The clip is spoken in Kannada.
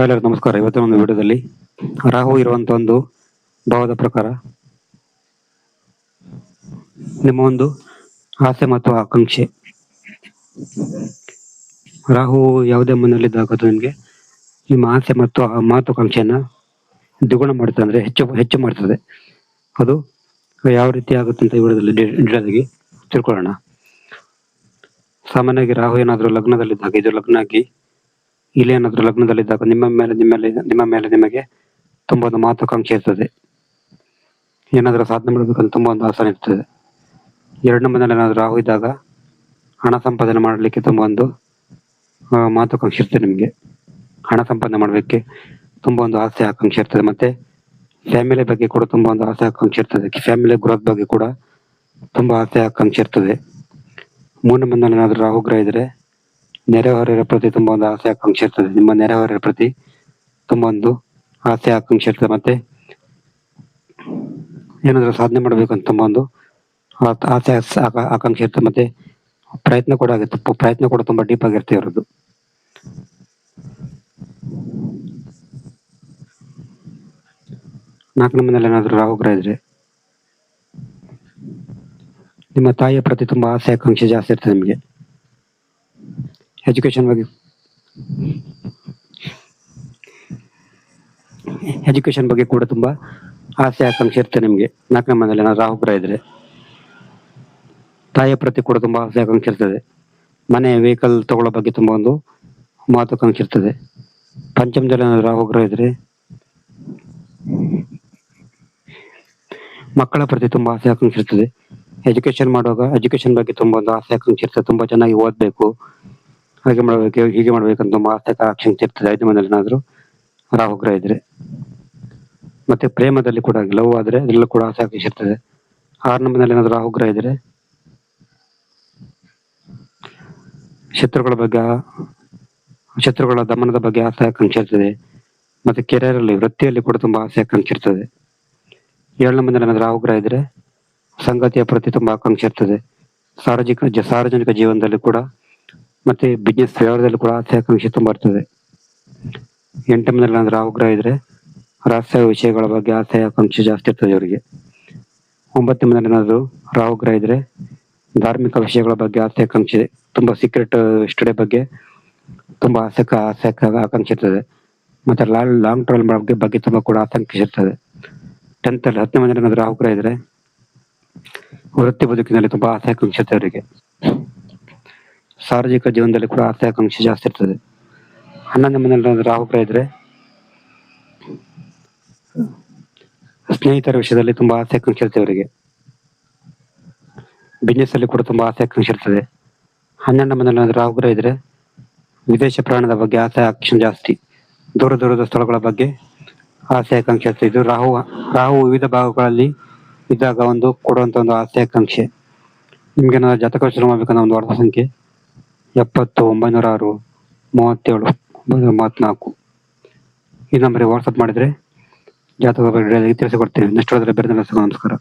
ಎಲ್ಲರಿಗೂ ನಮಸ್ಕಾರ. ಇವತ್ತಿನ ಒಂದು ವಿಡಿಯೋದಲ್ಲಿ ರಾಹು ಇರುವಂತ ಒಂದು ಭಾವದ ಪ್ರಕಾರ ನಿಮ್ಮ ಒಂದು ಆಸೆ ಮತ್ತು ಆಕಾಂಕ್ಷೆ. ರಾಹು ಯಾವುದೇ ಮನೆಯಲ್ಲಿದ್ದಾಗ ಅದು ನಿಮಗೆ ನಿಮ್ಮ ಆಸೆ ಮತ್ತು ಆ ಮಾತುಕಾಂಕ್ಷೆಯನ್ನ ದ್ವಿಗುಣ ಮಾಡುತ್ತೆ, ಅಂದ್ರೆ ಹೆಚ್ಚು ಮಾಡ್ತದೆ. ಅದು ಯಾವ ರೀತಿ ಆಗುತ್ತೆ ಅಂತ ಈ ವಿಡಿಯೋದಲ್ಲಿ ಡೀಟೇಲಾಗಿ ತಿಳ್ಕೊಳ್ಳೋಣ. ಸಾಮಾನ್ಯವಾಗಿ ರಾಹು ಏನಾದರೂ ಲಗ್ನದಲ್ಲಿದ್ದಾಗ, ಇದು ಲಗ್ನ ಆಗಿ ಇಲ್ಲಿ ಏನಾದರೂ ಲಗ್ನದಲ್ಲಿದ್ದಾಗ ನಿಮ್ಮ ಮೇಲೆ ನಿಮಗೆ ತುಂಬಾ ಒಂದು ಮಾತುಕಾಂಕ್ಷೆ ಇರ್ತದೆ. ಏನಾದರೂ ಸಾಧನೆ ಮಾಡಬೇಕಂತ ತುಂಬಾ ಒಂದು ಆಸೆ ಇರ್ತದೆ. ಎರಡನೇ ಮನೆಯಲ್ಲಿ ಏನಾದರೂ ರಾಹು ಇದ್ದಾಗ ಹಣ ಸಂಪಾದನೆ ಮಾಡಲಿಕ್ಕೆ ತುಂಬಾ ಒಂದು ಮಾತುಕಾಂಕ್ಷೆ ಇರ್ತದೆ. ನಿಮಗೆ ಹಣ ಸಂಪಾದನೆ ಮಾಡಲಿಕ್ಕೆ ತುಂಬಾ ಒಂದು ಆಸೆ ಆಕಾಂಕ್ಷೆ ಇರ್ತದೆ. ಮತ್ತೆ ಫ್ಯಾಮಿಲಿ ಬಗ್ಗೆ ಕೂಡ ತುಂಬಾ ಒಂದು ಆಸೆ ಆಕಾಂಕ್ಷೆ ಇರ್ತದೆ. ಫ್ಯಾಮಿಲಿ ಗ್ರೋತ್ ಬಗ್ಗೆ ಕೂಡ ತುಂಬಾ ಆಸೆ ಆಕಾಂಕ್ಷೆ ಇರ್ತದೆ. ಮೂರನೇ ಮನೆಯಲ್ಲಿ ಏನಾದರೂ ರಾಹು ಗ್ರಹ ಇದ್ರೆ ನೆರೆಹೊರೆಯವರ ಪ್ರತಿ ತುಂಬಾ ಒಂದು ಆಸೆ ಆಕಾಂಕ್ಷೆ ಇರ್ತದೆ. ನಿಮ್ಮ ನೆರೆಹೊರೆಯವರ ಪ್ರತಿ ತುಂಬಾ ಒಂದು ಆಸೆ ಆಕಾಂಕ್ಷೆ ಇರ್ತದೆ. ಮತ್ತೆ ಏನಾದರೂ ಸಾಧನೆ ಮಾಡ್ಬೇಕಂತ ತುಂಬಾ ಒಂದು ಆಸೆ ಆಕಾಂಕ್ಷೆ ಇರ್ತದೆ. ಮತ್ತೆ ಪ್ರಯತ್ನ ಕೂಡ ಆಗುತ್ತೆ. ಪ್ರಯತ್ನ ಕೂಡ ತುಂಬಾ ಡೀಪ್ ಆಗಿರುತ್ತೆ ಇರೋದು. ನಾಲ್ಕನೇ ಮನೆಯಲ್ಲಿ ಏನಾದರೂ ರಾಹು ಗ್ರಹ ಇದ್ರೆ ನಿಮ್ಮ ತಾಯಿಯ ಪ್ರತಿ ತುಂಬಾ ಆಸೆ ಆಕಾಂಕ್ಷೆ ಜಾಸ್ತಿ ಇರ್ತದೆ. ನಿಮಗೆ ಎಜುಕೇಶನ್ ಬಗ್ಗೆ ಕೂಡ ತುಂಬಾ ಆಸೆ ಆಕಾಂಕ್ಷೆ ಇರ್ತದೆ ನಿಮಗೆ. ನಾಲ್ಕನೇ ಮನೆಯಲ್ಲಿ ಏನಾದ್ರು ರಾಹು ಗ್ರಹ ಇದ್ರೆ ತಾಯಿಯ ಪ್ರತಿ ಕೂಡ ತುಂಬಾ ಆಸೆ ಆಕಾಂಕ್ಷೆ ಇರ್ತದೆ. ಮನೆ ವೆಹಿಕಲ್ ತಗೊಳ್ಳೋ ಬಗ್ಗೆ ತುಂಬಾ ಒಂದು ಮಾತುಕಾಂಕ್ಷೆ ಇರ್ತದೆ. ಪಂಚಮದಲ್ಲಿ ಏನಾದ್ರು ರಾಹು ಗ್ರಹ ಇದ್ರೆ ಮಕ್ಕಳ ಪ್ರತಿ ತುಂಬಾ ಆಸೆ ಆಕಾಂಕ್ಷೆ ಇರ್ತದೆ. ಎಜುಕೇಶನ್ ಮಾಡುವಾಗ ಎಜುಕೇಶನ್ ಬಗ್ಗೆ ತುಂಬಾ ಒಂದು ಆಸೆ ಆಕಾಂಕ್ಷೆ ಇರ್ತದೆ. ತುಂಬಾ ಚೆನ್ನಾಗಿ ಓದ್ಬೇಕು, ಹಾಗೆ ಮಾಡ್ಬೇಕು, ಹೀಗೆ ಮಾಡ್ಬೇಕಂತ ತುಂಬಾ ಆಸೆ ಆಕಾಂಕ್ಷೆ ಇರ್ತದೆ. ಐದನೇ ಮನೆಯಲ್ಲಿ ಏನಾದ್ರು ರಾಹು ಗ್ರಹ ಇದ್ರೆ. ಮತ್ತೆ ಪ್ರೇಮದಲ್ಲಿ ಕೂಡ ಲವ್ ಆದ್ರೆ ಅದ್ರಲ್ಲೂ ಕೂಡ ಆಸೆ ಆಕಾಂಕ್ಷೆ ಇರ್ತದೆ. ಆರನೇ ಮನೆಯಲ್ಲಿ ಏನಾದ್ರು ರಾಹು ಗ್ರಹ ಇದ್ರೆ ಶತ್ರುಗಳ ದಮನದ ಬಗ್ಗೆ ಆಸೆ ಆಕಾಂಕ್ಷೆ ಇರ್ತದೆ. ಮತ್ತೆ ಕೆರಿಯರ್ ಅಲ್ಲಿ, ವೃತ್ತಿಯಲ್ಲಿ ಕೂಡ ತುಂಬಾ ಆಸೆ ಆಕಾಂಕ್ಷೆ ಇರ್ತದೆ. ಏಳನೇ ಮನೆಯಲ್ಲಿ ಏನಾದ್ರು ರಾಹು ಗ್ರಹ ಇದ್ರೆ ಸಂಗಾತಿಯ ಪ್ರತಿ ತುಂಬಾ ಆಕಾಂಕ್ಷೆ ಇರ್ತದೆ. ಸಾರ್ವಜನಿಕ ಜೀವನದಲ್ಲಿ ಕೂಡ ಮತ್ತೆ ಬಿಸ್ನೆಸ್ ವ್ಯವಹಾರದಲ್ಲಿ ಕೂಡ ಆಸೆ ಆಕಾಂಕ್ಷೆ ತುಂಬಾ ಇರ್ತದೆ. ಎಂಟನೇ ಮನೆಯಲ್ಲಿ ಏನಾದ್ರು ರಾಹು ಗ್ರಹ ಇದ್ರೆ ರಹಸ್ಯ ವಿಷಯಗಳ ಬಗ್ಗೆ ಆಸೆ ಆಕಾಂಕ್ಷೆ ಜಾಸ್ತಿ ಇರ್ತದೆ ಅವರಿಗೆ. ಒಂಬತ್ತನೇ ಮನೆಯಲ್ಲಿ ಏನಾದ್ರು ರಾಹು ಗ್ರಹ ಇದ್ರೆ ಧಾರ್ಮಿಕ ವಿಷಯಗಳ ಬಗ್ಗೆ ಆಸೆ ಆಕಾಂಕ್ಷೆ, ತುಂಬಾ ಸೀಕ್ರೆಟ್ ಸ್ಟಡಿ ಬಗ್ಗೆ ತುಂಬಾ ಆಸೆ ಆಕಾಂಕ್ಷೆ ಇರ್ತದೆ. ಮತ್ತೆ ಲಾಂಗ್ ಟ್ರಾವೆಲ್ ಬಗ್ಗೆ ತುಂಬಾ ಕೂಡ ಆಕಾಂಕ್ಷೆ ಇರ್ತದೆ. ಹತ್ತನೇ ಮನೆಯಲ್ಲಿ ಏನಾದ್ರು ರಾಹು ಗ್ರಹ ಇದ್ರೆ ವೃತ್ತಿ ಬದುಕಿನಲ್ಲಿ ತುಂಬಾ ಆಸೆ ಆಕಾಂಕ್ಷೆ ಇರ್ತದೆ ಅವರಿಗೆ. ಸಾರ್ವಜನಿಕ ಜೀವನದಲ್ಲಿ ಕೂಡ ಆಸೆ ಆಕಾಂಕ್ಷೆ ಜಾಸ್ತಿ ಇರ್ತದೆ. 11ನೇ ಮನೆಯಲ್ಲಿ ರಾಹು ಗ್ರಹ ಇದ್ರೆ ಸ್ನೇಹಿತರ ವಿಷಯದಲ್ಲಿ ತುಂಬಾ ಆಸೆ ಆಕಾಂಕ್ಷೆ ಇರ್ತದೆ ಅವರಿಗೆ. ಬಿಸ್ನೆಸ್ ಅಲ್ಲಿ ಕೂಡ ತುಂಬಾ ಆಸೆ ಆಕಾಂಕ್ಷೆ ಇರ್ತದೆ. 12ನೇ ಮನೆಯಲ್ಲಿ ರಾಹು ಗ್ರಹ ಇದ್ರೆ ವಿದೇಶ ಪ್ರಯಾಣದ ಬಗ್ಗೆ ಆಸೆ ಆಕಾಂಕ್ಷೆ ಜಾಸ್ತಿ. ದೂರದ ಸ್ಥಳಗಳ ಬಗ್ಗೆ ಆಸೆ ಆಕಾಂಕ್ಷೆ ಇರ್ತದೆ. ಇದು ರಾಹು ವಿವಿಧ ಭಾಗಗಳಲ್ಲಿ ಇದ್ದಾಗ ಒಂದು ಕೊಡುವಂತ ಒಂದು ಆಸೆ ಆಕಾಂಕ್ಷೆ. ನಿಮ್ಗೆ ಏನಾದ್ರು ಜಾತಕ ಶುರು ಮಾಡ್ಬೇಕಂದ್ರೆ ಒಂದು ವಾರದ ಸಂಖ್ಯೆ 70 906 37 934 ಈ ನಂಬರ್ಗೆ ವಾಟ್ಸಪ್ ಮಾಡಿದ್ರೆ ಜಾತಕ ಬಗ್ಗೆ ತಿಳಿಸಿಕೊಡ್ತೇವೆ. ನೆಕ್ಸ್ಟ್ ಬೇರೆ ನಮಸ್ಕಾರ.